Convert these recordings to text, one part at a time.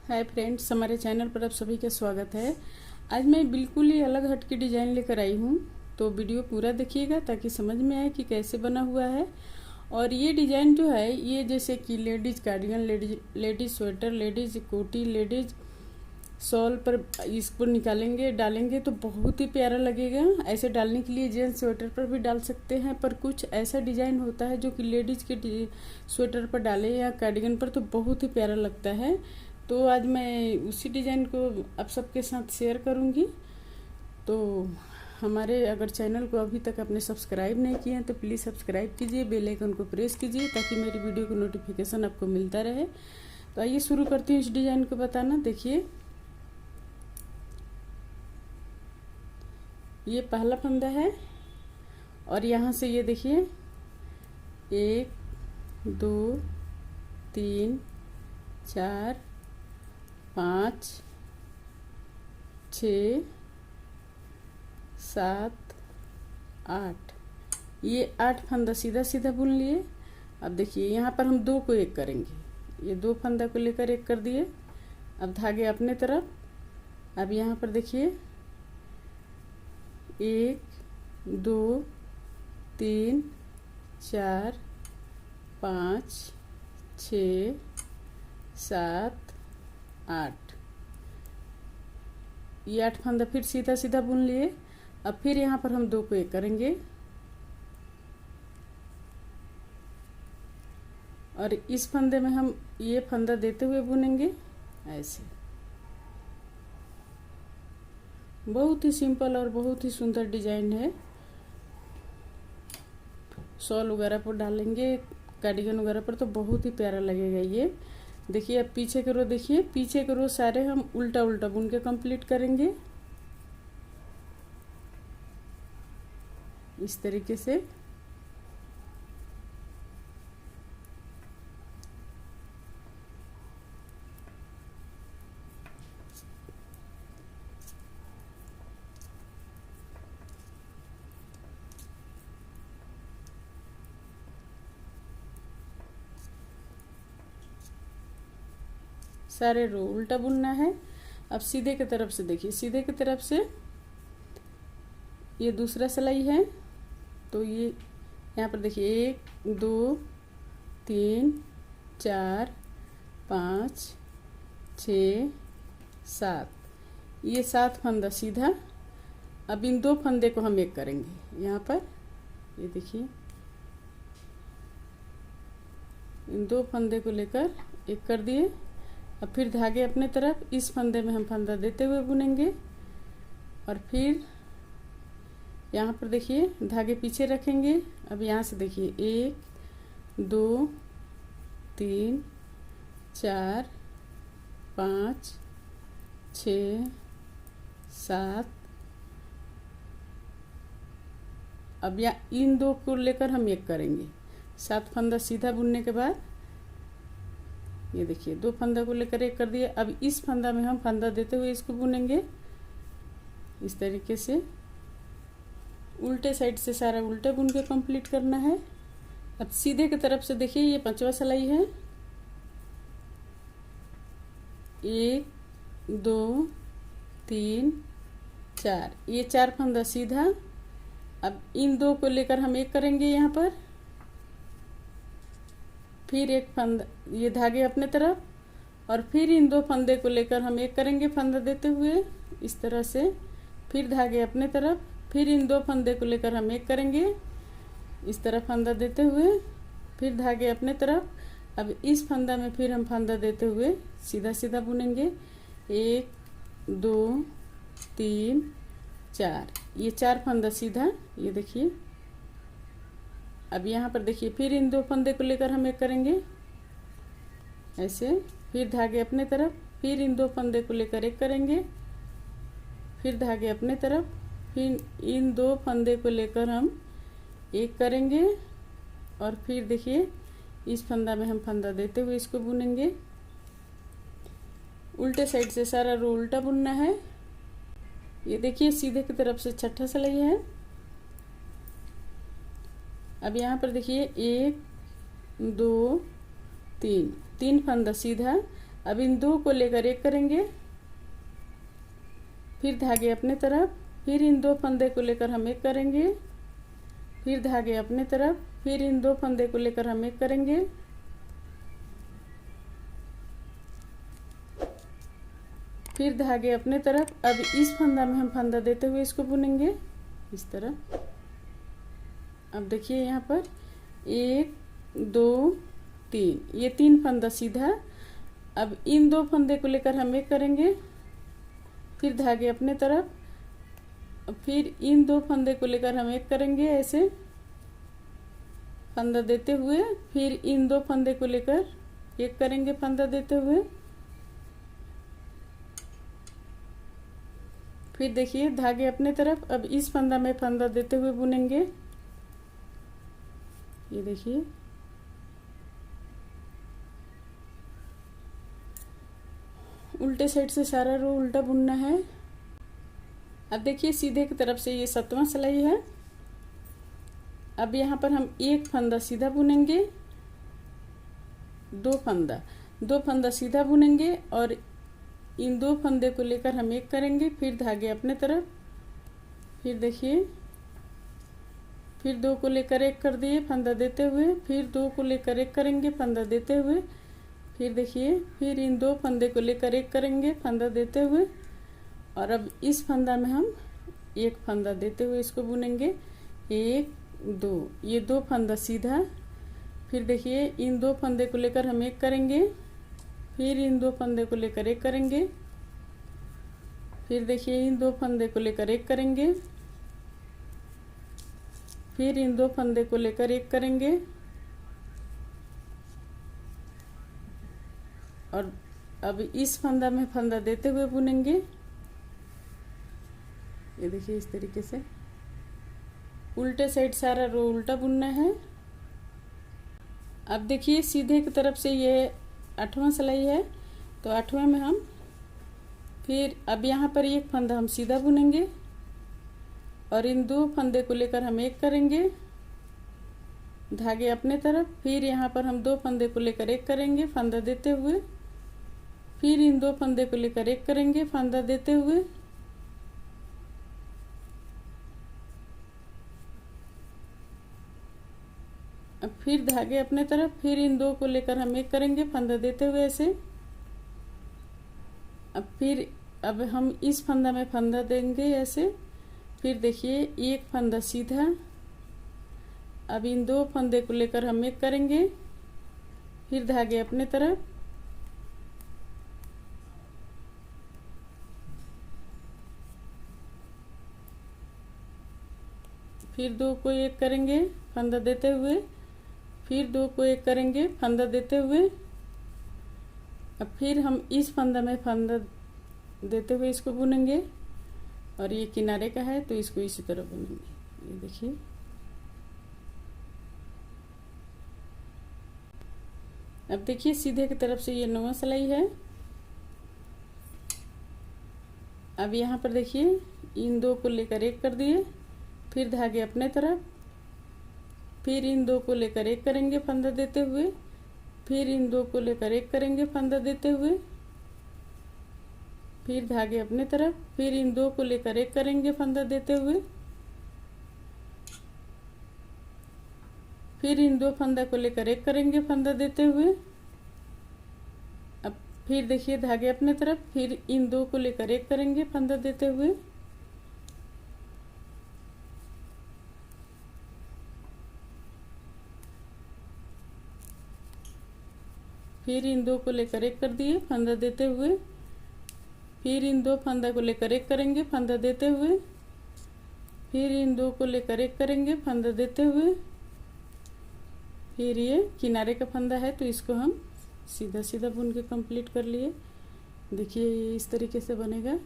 Hi friends, हमारे channel पर आप सभी का स्वागत है। आज मैं बिल्कुल ही अलग हट की डिज़ाइन लेकर आई हूँ, तो वीडियो पूरा देखिएगा ताकि समझ में आए कि कैसे बना हुआ है। और ये डिज़ाइन जो है, ये जैसे कि ladies cardigan, ladies sweater, ladies कोटी, लेडीज़ शॉल पर इसको निकालेंगे, डालेंगे तो बहुत ही प्यारा लगेगा। ऐसे डालने के लिए जेंट्स स्वेटर पर भी डाल सकते हैं, पर कुछ ऐसा डिज़ाइन होता है जो कि लेडीज़ के स्वेटर पर डाले या कार्डिगन पर तो बहुत ही प्यारा लगता है। तो आज मैं उसी डिज़ाइन को आप सबके साथ शेयर करूंगी। तो हमारे अगर चैनल को अभी तक आपने सब्सक्राइब नहीं किया है तो प्लीज़ सब्सक्राइब कीजिए, बेल आइकन को प्रेस कीजिए ताकि मेरी वीडियो की नोटिफिकेशन आपको मिलता रहे। तो आइए शुरू करती हूँ इस डिज़ाइन को बताना। देखिए, ये पहला फंदा है और यहाँ से ये देखिए 1 2 3 4 5 6 7 8, ये 8 फंदा सीधा सीधा बुन लिए। अब देखिए यहाँ पर हम 2 को एक करेंगे, ये 2 फंदा को लेकर एक कर दिए। अब धागे अपने तरफ। अब यहाँ पर देखिए 1 2 3 4 5 6 7 8, ये 8 फंदा फिर सीधा सीधा बुन लिए। अब फिर यहाँ पर हम 2 को एक करेंगे और इस फंदे में हम ये फंदा देते हुए बुनेंगे ऐसे। बहुत ही सिंपल और बहुत ही सुंदर डिजाइन है। शॉल वगैरह पर डालेंगे, कार्डिगन वगैरह पर तो बहुत ही प्यारा लगेगा ये। देखिए, अब पीछे के रो देखिए, पीछे के रो सारे हम उल्टा उल्टा बुन के कंप्लीट करेंगे इस तरीके से। सारे रो उल्टा बुनना है। अब सीधे की तरफ से देखिए, सीधे की तरफ से ये दूसरा सिलाई है। तो ये यहाँ पर देखिए 1 2 3 4 5 6 7, ये 7 फंदा सीधा। अब इन 2 फंदे को हम एक करेंगे यहाँ पर। ये देखिए, इन 2 फंदे को लेकर एक कर दिए। अब फिर धागे अपने तरफ, इस फंदे में हम फंदा देते हुए बुनेंगे और फिर यहाँ पर देखिए धागे पीछे रखेंगे। अब यहाँ से देखिए 1 2 3 4 5 6 7, अब या इन 2 को लेकर हम एक करेंगे। 7 फंदा सीधा बुनने के बाद ये देखिए 2 फंदा को लेकर एक कर दिए। अब इस फंदा में हम फंदा देते हुए इसको बुनेंगे इस तरीके से। उल्टे साइड से सारा उल्टे बुन के कंप्लीट करना है। अब सीधे की तरफ से देखिए, ये 5वां सिलाई है। 1 2 3 4, ये 4 फंदा सीधा। अब इन 2 को लेकर हम एक करेंगे यहाँ पर। फिर एक फंदा, ये धागे अपने तरफ और फिर इन 2 फंदे को लेकर हम एक करेंगे फंदा देते हुए इस तरह से। फिर धागे अपने तरफ, फिर इन 2 फंदे को लेकर हम एक करेंगे इस तरह फंदा देते हुए, फिर धागे अपने तरफ। अब इस फंदा में फिर हम फंदा देते हुए सीधा सीधा बुनेंगे। 1 2 3 4, ये 4 फंदा सीधा। ये देखिए, अब यहाँ पर देखिए फिर इन 2 फंदे को लेकर हम एक करेंगे ऐसे। फिर धागे अपने तरफ, फिर इन 2 फंदे को लेकर एक करेंगे, फिर धागे अपने तरफ, फिर इन 2 फंदे को लेकर हम एक करेंगे और फिर देखिए इस फंदा में हम फंदा देते हुए इसको बुनेंगे। उल्टे साइड से सारा रो उल्टा बुनना है। ये देखिए सीधे की तरफ से 6ठा सिलाई है। अब यहाँ पर देखिए 1 2 3 फंदा सीधा। अब इन दो को लेकर एक करेंगे, फिर धागे अपने तरफ, फिर इन दो फंदे को लेकर हम एक करेंगे, फिर धागे अपने तरफ, फिर इन दो फंदे को लेकर हम एक करेंगे, फिर धागे अपने तरफ। अब इस फंदा में हम फंदा देते हुए इसको बुनेंगे इस तरह। अब देखिए यहाँ पर 1 2 3, ये 3 फंदा सीधा। अब इन दो फंदे को लेकर हम एक करेंगे, फिर धागे अपने तरफ, फिर इन दो फंदे को लेकर हम एक करेंगे, ऐसे फंदा देते हुए, फिर इन दो फंदे को लेकर एक करेंगे फंदा देते हुए। फिर देखिए धागे अपने तरफ। अब इस फंदा में फंदा देते हुए बुनेंगे, ये देखिए। उल्टे साइड से सारा रो उल्टा बुनना है। अब देखिए सीधे की तरफ से ये 7वां सिलाई है। अब यहाँ पर हम एक फंदा सीधा बुनेंगे, दो फंदा सीधा बुनेंगे और इन दो फंदे को लेकर हम एक करेंगे, फिर धागे अपने तरफ, फिर देखिए, फिर दो को लेकर एक कर दिए फंदा देते हुए, फिर दो को लेकर एक करेंगे फंदा देते हुए, फिर देखिए, फिर इन दो फंदे को लेकर एक करेंगे फंदा देते हुए। और अब इस फंदा में हम एक फंदा देते हुए इसको बुनेंगे, 1 2, ये दो फंदा सीधा। फिर देखिए इन दो फंदे को लेकर हम एक करेंगे, फिर इन दो फंदे को लेकर एक करेंगे, फिर देखिए इन दो फंदे को लेकर एक करेंगे, फिर इन दो फंदे को लेकर एक करेंगे और अब इस फंदा में फंदा देते हुए बुनेंगे, ये देखिए इस तरीके से। उल्टे साइड सारा रो उल्टा बुनना है। अब देखिए सीधे की तरफ से ये 8वां सिलाई है, तो 8वें में हम फिर अब यहाँ पर एक फंदा हम सीधा बुनेंगे और इन दो फंदे को लेकर हम एक करेंगे, धागे अपने तरफ, फिर यहाँ पर हम दो फंदे को लेकर एक करेंगे फंदा देते हुए, फिर इन दो फंदे को लेकर एक करेंगे फंदा देते हुए, अब फिर धागे अपने तरफ, फिर इन दो को लेकर हम एक करेंगे फंदा देते हुए ऐसे। अब हम इस फंदा में फंदा देंगे ऐसे, फिर देखिए एक फंदा सीधा। अब इन दो फंदे को लेकर हम एक करेंगे, फिर धागे अपने तरफ, फिर दो को एक करेंगे फंदा देते हुए, फिर दो को एक करेंगे फंदा देते हुए। अब फिर हम इस फंदा में फंदा देते हुए इसको बुनेंगे और ये किनारे का है तो इसको इसी तरह बुनेंगे, ये देखिए। अब देखिए सीधे की तरफ से ये 9वां सिलाई है। अब यहाँ पर देखिए इन दो को लेकर एक कर दिए, फिर धागे अपने तरफ, फिर इन दो को लेकर एक करेंगे फंदा देते हुए, फिर इन दो को लेकर एक करेंगे फंदा देते हुए, फिर धागे अपने तरफ, फिर इन दो को लेकर एक करेंगे फंदा देते हुए, फिर इन दो फंदा को लेकर एक करेंगे फंदा देते हुए। अब फिर देखिए धागे अपने तरफ, फिर इन दो को लेकर एक करेंगे फंदा देते हुए, फिर इन दो को लेकर एक कर दिए फंदा देते हुए, फिर इन दो फंदा को लेकर एक करेंगे फंदा देते हुए, फिर इन दो को लेकर एक करेंगे फंदा देते हुए, फिर ये किनारे का फंदा है तो इसको हम सीधा सीधा बुन के कंप्लीट कर लिए। देखिए ये इस तरीके से बनेगा।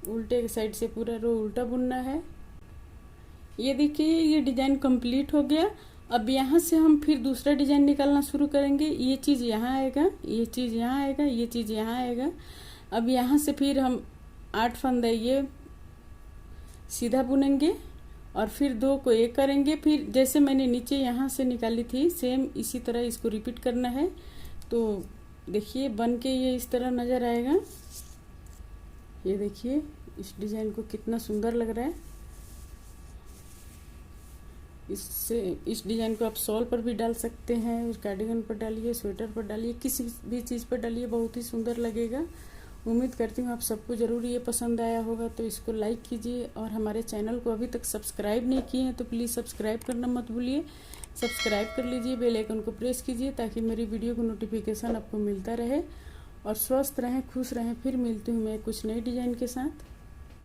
उल्टे साइड से पूरा रो उल्टा बुनना है। ये देखिए ये डिजाइन कंप्लीट हो गया। अब यहाँ से हम फिर दूसरा डिजाइन निकालना शुरू करेंगे। ये चीज़ यहाँ आएगा, ये चीज़ यहाँ आएगा, ये चीज़ यहाँ आएगा। अब यहाँ से फिर हम 8 फंदे ये सीधा बुनेंगे और फिर दो को एक करेंगे। फिर जैसे मैंने नीचे यहाँ से निकाली थी सेम इसी तरह इसको रिपीट करना है। तो देखिए बन के ये इस तरह नज़र आएगा। ये देखिए इस डिज़ाइन को कितना सुंदर लग रहा है। इस डिज़ाइन को आप शॉल पर भी डाल सकते हैं, उस कार्डिगन पर डालिए, स्वेटर पर डालिए, किसी भी चीज़ पर डालिए, बहुत ही सुंदर लगेगा। उम्मीद करती हूँ आप सबको ज़रूर ये पसंद आया होगा। तो इसको लाइक कीजिए और हमारे चैनल को अभी तक सब्सक्राइब नहीं किए हैं तो प्लीज़ सब्सक्राइब करना मत भूलिए। सब्सक्राइब कर लीजिए, बेल आइकन को प्रेस कीजिए ताकि मेरी वीडियो का नोटिफिकेशन आपको मिलता रहे। और स्वस्थ रहें, खुश रहें। फिर मिलती हूँ मैं कुछ नई डिज़ाइन के साथ।